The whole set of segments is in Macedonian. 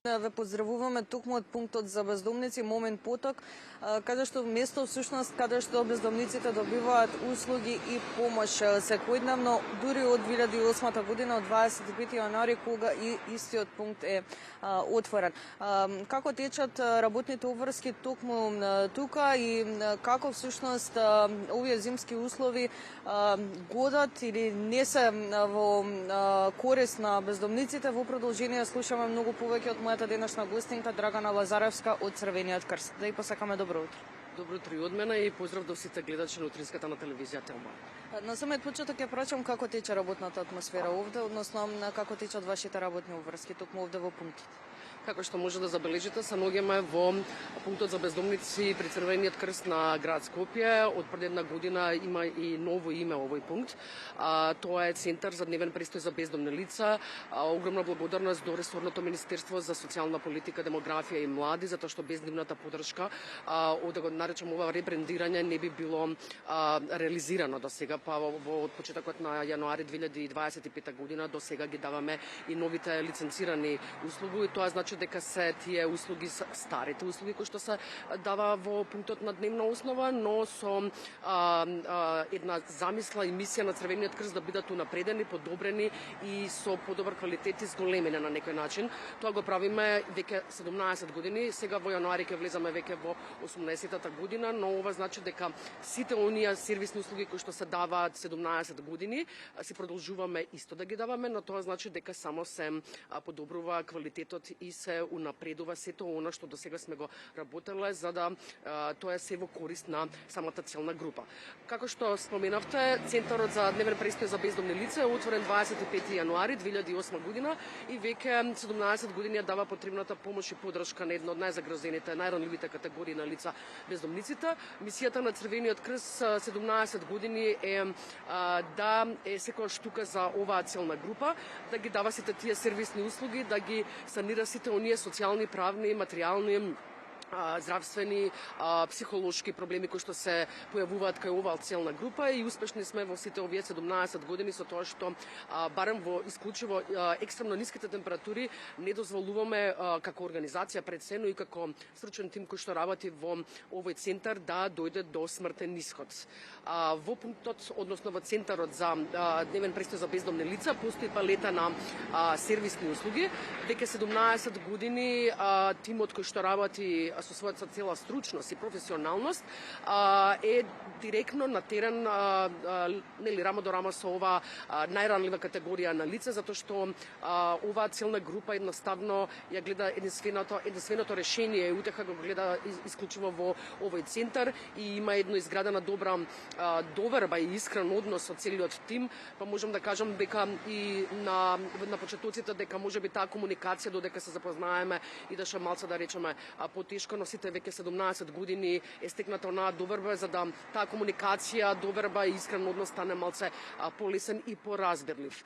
Ве поздравуваме токму од пунктот за бездомници Момент поток, каде што место всушност каде што бездомниците добиваат услуги и помош секојдневно, дури од 2008 година, од 25 јануари, кога и истиот пункт е отворен. Како течат работните обврски токму тука и како всушност овие зимски услови годат или не се во корист на бездомниците? Во продолжение слушаме многу повеќе од мојата денешна гостинка Драгана Лазаревска од Црвениот крст. Да и посакаме добро утро. Добро утро и од мене и поздрав до сите гледачи на утринската на телевизија Телма. На самиот почеток ќе прашам како тече работната атмосфера овде, односно како течат вашите работни обврски токму овде во пунктите. Како што може да забележите, се наоѓаме во пунктот за бездомници при Црвениот крст на град Скопје. Од пред една година има и ново име овој пункт. Тоа е Центар за дневен престој за бездомни лица. Огромна благодарност до ресорното Министерство за социјална политика, демографија и млади, затоа што без нивната поддршка, да го наречам ова ребрендирање, не би било реализирано до сега. Па од почетокот на јануари 2025 година до сега ги даваме и новите лиценцирани услуги. Тоа значи дека се тие услуги, старите услуги кои што се дава во пунктот на дневна основа, но со една замисла и мисија на Црвениот крст да бидат унапредени, подобрени и со подобар квалитет и зголемени на некој начин. Тоа го правиме веќе 17 години, сега во јануари ќе влеземе веќе во 18-та година, но ова значи дека сите оние сервисни услуги кои што се даваат 17 години, се продолжуваме исто да ги даваме, но тоа значи дека само се подобрува квалитетот и се унапредува сето она што до сега сме го работеле, за да тоа се во корист на самата целна група. Како што споменавте, Центарот за дневен престој за бездомни лица е отворен 25 јануари 2008 година и веќе 17 години дава потребната помош и поддршка на една од најзагрозените, најранливите категории на лица бездомниците. Мисијата на Црвениот крст 17 години е да е секојаш тука за оваа целна група, да ги дава сите тие сервисни услуги, да ги санира сите оние социјални, правни, материјални, здравствени, психолошки проблеми кои што се појавуваат кај оваа целна група и успешни сме во сите овие 17 години со тоа што барем во исклучиво екстремно ниските температури не дозволуваме како организација пред се, но и како стручен тим кој што работи во овој центар да дојде до смртен исход. Во пунктот, односно во Центарот за дневен престој за бездомни лица постои палета на сервисни услуги. Веќе 17 години тимот кој што работи со својата цела стручност и професионалност е директно на терен, нели рамо до рамо со ова најранлива категорија на лица, затоа што оваа целна група едноставно ја гледа единственото решение, утеха го гледа исклучиво во овој центар и има едно изградена добра доверба и искрен однос со целиот тим, па можам да кажам дека и на почетоците дека можеби таа комуникација додека се запознаеме и да ше малце да речеме потешко, но сите веќе 17 години е стекната онаа доверба за да таа комуникација, доверба и искрен однос стане малце полесен и поразбирлив.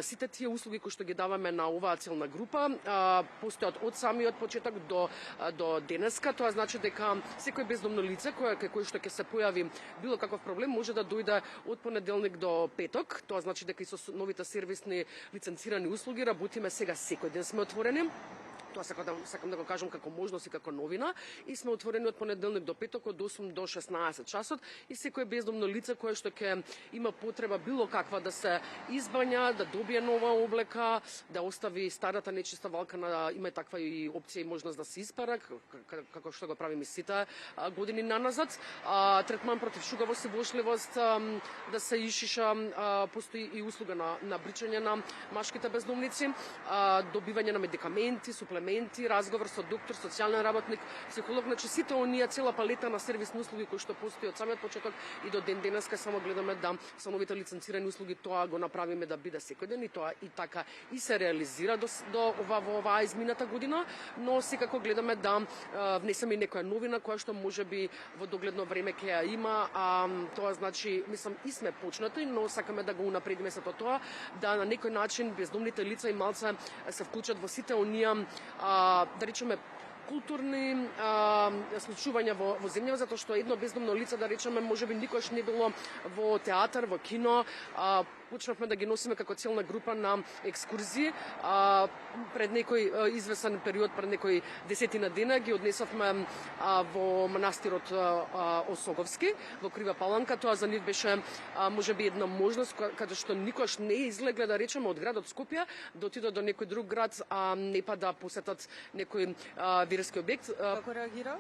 Сите тие услуги кои што ги даваме на оваа целна група постојат од самиот почеток до денеска. Тоа значи дека секој бездомно лице кој што ќе се појави било каков проблем може да дојде од понеделник до петок. Тоа значи дека и со новите сервисни лиценцирани услуги работиме сега секој ден сме отворени. Тоа сакам да го кажам како можност и како новина и сме отворени од понеделник до петок од 8 до 16 часот и секој бездомно лице кое што ќе има потреба било каква да се избања, да добие нова облека, да остави старата нечиста валка, има таква и опција и можност да се испара, како што го правиме сите години наназад. Третман против шугавост и вошливост да се ишиша, постои и услуга на бричање на машките бездомници, добивање на медикаменти, суплементи, разговор со доктор, социјален работник, психолог, значи сите оние цела палета на сервисни услуги кои што постои од самиот почеток и до ден денеска само гледаме да со новите лиценцирани услуги тоа го направиме да биде секој ден и тоа и така и се реализира до оваа измината година, но секако гледаме да внесеме и некоја новина која што можеби во догледно време ќе ја има, тоа значи мислам и сме почнати, но сакаме да го унапредиме сето тоа, да на некој начин бездомните лица и малце се вклучат во сите оние да речеме културни случувања во земјава, затоа што едно бездомно лице, да речеме, можеби никош не било во театар, во кино, почнавме да ги носиме како целна група на екскурзии. Пред некој известен период, пред некој 10 дена ги однесовме во манастирот Осоговски во Крива Паланка. Тоа за нив беше можеби една можност каде што никош не излегле, да речеме, од градот Скопје да отидат до некој друг град, не па да посетат некој верски објект. Како реагира?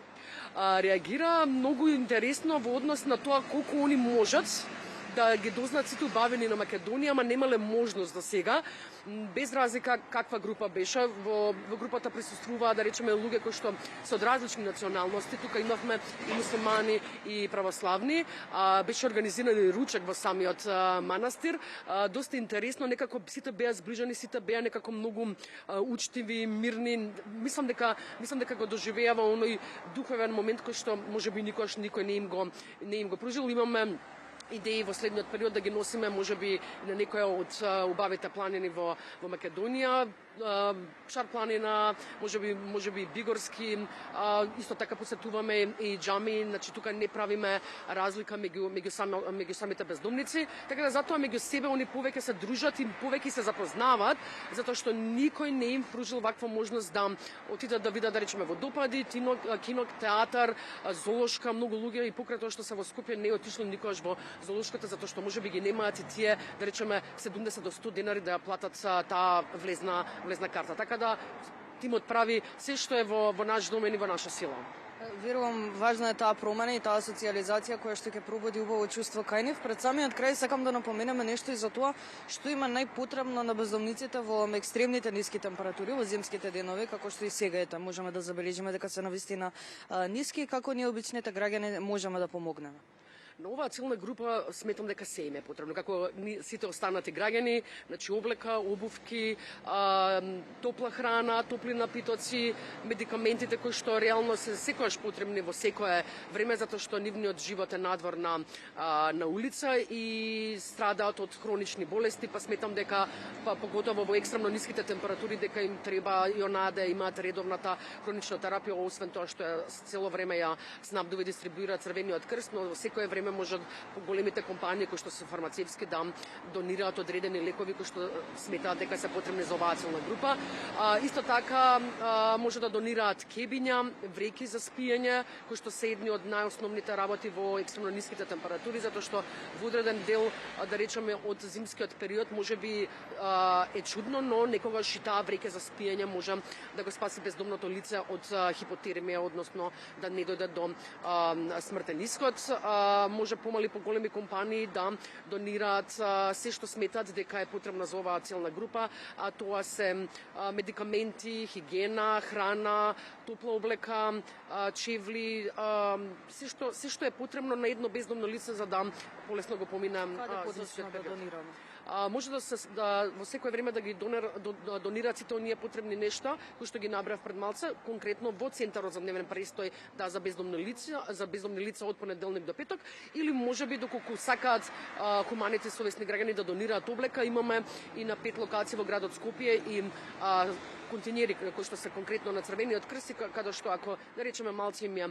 Реагира многу интересно во однос на тоа колку они можат да ги дознаат сите убавини на Македонија, ама немале можност до сега. Без разлика каква група беше, во групата присуствуваа, да речеме, луѓе кои што се од различни националности. Тука имавме и муслимани и православни. Беше организиран и ручек во самиот манастир. Доста интересно, некако сите беа зближени, сите беа некако многу учтиви, мирни. Мислам дека го доживеава оној духовен момент кој што можеби никош никој не им го пружил. Имаме идеи во следниот период да ги носиме можеби на некоја од убавите планини во Македонија, Шар планина, можеби Бигорски, исто така посетуваме и џами, значи тука не правиме разлика меѓу самите бездомници, така да затоа меѓу себе они повеќе се дружат и повеќе се запознаваат, затоа што никој не им пружил ваква можност да отидат да видат, да речеме, во Допади, кино, театар, золошка, многу луѓе и покрај тоа што се во Скопје не отишло никогаш во золошката, затоа што можеби ги немаат и тие, да речеме, 70 до 100 денари да ја платат таа влезна карта. Така да тимот прави се што е во наш домен и во наша сила. Верувам, важна е таа промена и таа социјализација која што ќе пробуди убаво чувство кај нив. Пред самиот крај сакам да напоменеме нешто и за тоа што има најпотребно на бездомниците во екстремните ниски температури во зимските денови, како што и сега ете можеме да забележиме дека се навистина ниски, како ние обичните граѓани можеме да помогнеме. На оваа целна група сметам дека се им е потребно, како сите останати граѓани, значи облека, обувки, топла храна, топли напитоци, медикаментите кои што реално се секогаш потребни во секое време, затоа што нивниот живот е надвор на улица и страдаат од хронични болести, па сметам дека поготово во екстремно ниските температури дека им треба и онаа да имаат редовната хронична терапија, освен тоа што цело време ја снабдува и дистрибуира Црвениот крст, но во секое време можат големите компании кои што се фармацевтски да донираат одредени лекови кои што сметаат дека се потребни за оваа целна група. Исто така може да донираат кебиња, вреќи за спиење, кои што се едни од најосновните работи во екстремно ниските температури, затоа што во одреден дел, да речеме, од зимскиот период можеби е чудно, но некогаш и таа вреќа за спиење може да го спаси бездомното лице од хипотермија, односно да не дојде до смртен исход. Може помали поголеми компании да донираат се што сметат дека е потребна за оваа целна група, а тоа се медикаменти, хигиена, храна, топла облека, чевли, се што е потребно на едно бездомно лице за да полесно го помине зимскиот период. Може во секое време да ги донираат сите оние потребни нешта кои што ги набрав пред малце, конкретно во центарот за дневен престој за бездомни лица од понеделник до петок, или можеби доколку сакаат хуманите совесни граѓани да донираат облека, имаме и на 5 локации во градот Скопје и континери кои што се конкретно на Црвениот крст, каде што ако да речеме малци им е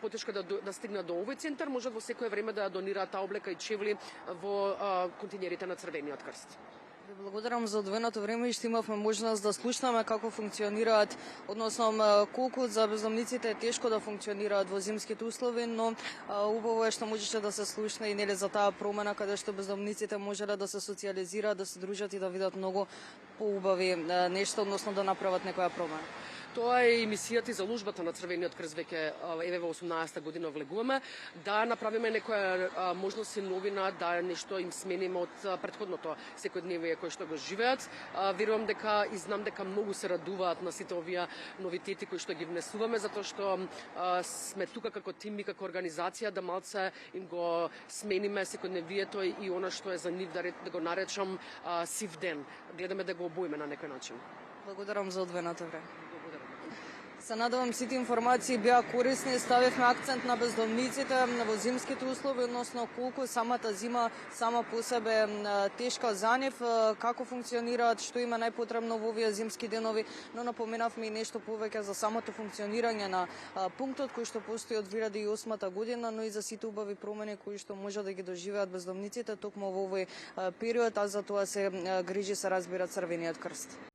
потешко да стигнат до овој центар, можат во секое време да донираат таа облека и чевли во континерите на Црвениот крст. Ви благодарам за одвоеното време и што имавме можност да слушнеме како функционираат, односно колку за бездомниците е тешко да функционираат во зимските услови, но убаво е што можеше да се слушне и нели за таа промена каде што бездомниците можеле да се социјализираат, да се дружат и да видат многу поубави нешта, односно да направат некоја промена. Тоа е емисијата и заложбата на Црвениот крст, веќе еве во 18-та година влегуваме, да направиме некоја можност и новина, да нешто им смениме од претходното секојдневие кој што го живеат. Верувам дека и знам дека многу се радуваат на сите овие новитети кои што ги внесуваме, затоа што сме тука како тим и како организација да малце им го смениме секојдневието и она што е за нив, да го наречам сив ден. Гледаме да го обоиме на некој начин. Благодарам за одвоеното време. Се надевам сите информации беа корисни, ставивме акцент на бездомниците во зимските услови, односно колку самата зима сама по себе тешка за нив, како функционираат, што има најпотребно во овие зимски денови, но напоменавме и нешто повеќе за самото функционирање на пунктот кој што постои од 2008 година, но и за сите убави промени кои што може да ги доживеат бездомниците токму во овој период, а за тоа се грижи, се разбира, Црвениот крст.